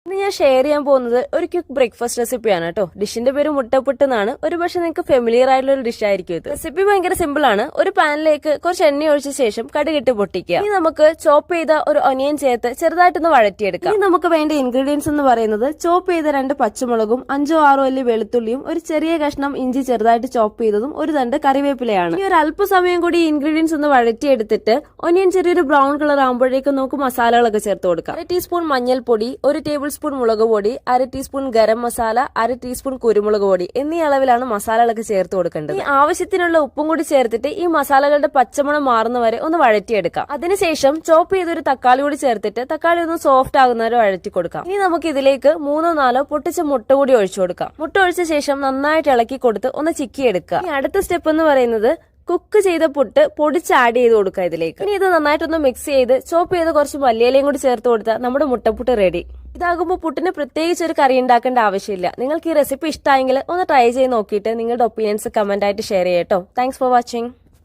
ഇന്ന് ഞാൻ ഷെയർ ചെയ്യാൻ പോകുന്നത് ഒരു ക്വിക്ക് ബ്രേക്ക്ഫാസ്റ്റ് റെസിപ്പിയാണ് കേട്ടോ. ഡിഷിന്റെ പേര് മുട്ടപ്പുട്ട് എന്നാണ്. ഒരു പക്ഷെ നിങ്ങൾക്ക് ഫെമിലിയർ ആയിട്ടുള്ള ഒരു ഡിഷ് ആയിരിക്കും ഇത്. റെസിപ്പി ഭയങ്കര സിമ്പിൾ ആണ്. ഒരു പാനിലേക്ക് കുറച്ച് എണ്ണ ഒഴിച്ച ശേഷം കടുകിട്ട് പൊട്ടിക്കുക. ഇനി നമുക്ക് ചോപ്പ് ചെയ്ത ഒരു ഒനിയൻ ചേർത്ത് ചെറുതായിട്ടൊന്ന് വഴറ്റിയെടുക്കാം. ഇനി നമുക്ക് വേണ്ട ഇൻഗ്രീഡിയൻസ് എന്ന് പറയുന്നത് ചോപ്പ് ചെയ്ത 2 പച്ചമുളകും 5-6 അല്ലി വെളുത്തുള്ളിയും ഒരു ചെറിയ കഷ്ണം ഇഞ്ചി ചെറുതായിട്ട് ചോപ്പ് ചെയ്തതും ഒരു തണ്ട് കറിവേപ്പിലയാണ്. ഇനി ഒരു അല്പസമയം കൂടി ഈ ഇൻഗ്രീഡിയൻസ് ഒന്ന് വഴറ്റിയെടുത്തിട്ട് ഒനിയൻ ചെറിയൊരു ബ്രൗൺ കളർ ആകുമ്പോഴേക്കും നമുക്ക് മസാലകളൊക്കെ ചേർത്ത് കൊടുക്കാം. 1 ടീസ്പൂൺ മഞ്ഞൾപ്പൊടി, 1 ടേബിൾ സ്പൂൺ മുളക് പൊടി, 1/2 ടീസ്പൂൺ ഗരം മസാല, 1/2 ടീസ്പൂൺ കുരുമുളക് പൊടി എന്നീ അളവിലാണ് മസാലകളൊക്കെ ചേർത്ത് കൊടുക്കേണ്ടത്. ആവശ്യത്തിനുള്ള ഉപ്പും കൂടി ചേർത്തിട്ട് ഈ മസാലകളുടെ പച്ചമണം മാറുന്നവരെ ഒന്ന് വഴറ്റിയെടുക്കാം. അതിനുശേഷം ചോപ്പ് ചെയ്തൊരു തക്കാളി കൂടി ചേർത്തിട്ട് തക്കാളി ഒന്ന് സോഫ്റ്റ് ആകുന്നവരെ വഴറ്റി കൊടുക്കാം. ഇനി നമുക്ക് ഇതിലേക്ക് 3-4 പൊട്ടിച്ച മുട്ട കൂടി ഒഴിച്ചു കൊടുക്കാം. മുട്ട ഒഴിച്ച ശേഷം നന്നായിട്ട് ഇളക്കി കൊടുത്ത് ഒന്ന് ചിക്കിയെടുക്കുക. ഇനി അടുത്ത സ്റ്റെപ്പ് എന്ന് പറയുന്നത് കുക്ക് ചെയ്ത പുട്ട് പൊടിച്ച് ആഡ് ചെയ്ത് കൊടുക്കുക ഇതിലേക്ക്. ഇനി ഇത് നന്നായിട്ടൊന്ന് മിക്സ് ചെയ്ത് ചോപ്പ് ചെയ്ത് കുറച്ച് മല്ലിയിലയും കൂടി ചേർത്ത് കൊടുത്താൽ നമ്മുടെ മുട്ടപ്പുട്ട് റെഡി. ഇതാകുമ്പോൾ പുട്ടിന് പ്രത്യേകിച്ച് ഒരു കറി ഉണ്ടാക്കേണ്ട ആവശ്യമില്ല. നിങ്ങൾക്ക് ഈ റെസിപ്പി ഇഷ്ടമായെങ്കിൽ ഒന്ന് ട്രൈ ചെയ്ത് നോക്കിയിട്ട് നിങ്ങളുടെ ഒപ്പീനിയൻസ് കമന്റ് ആയിട്ട് ഷെയർ ചെയ്യട്ടോ. Thanks for watching.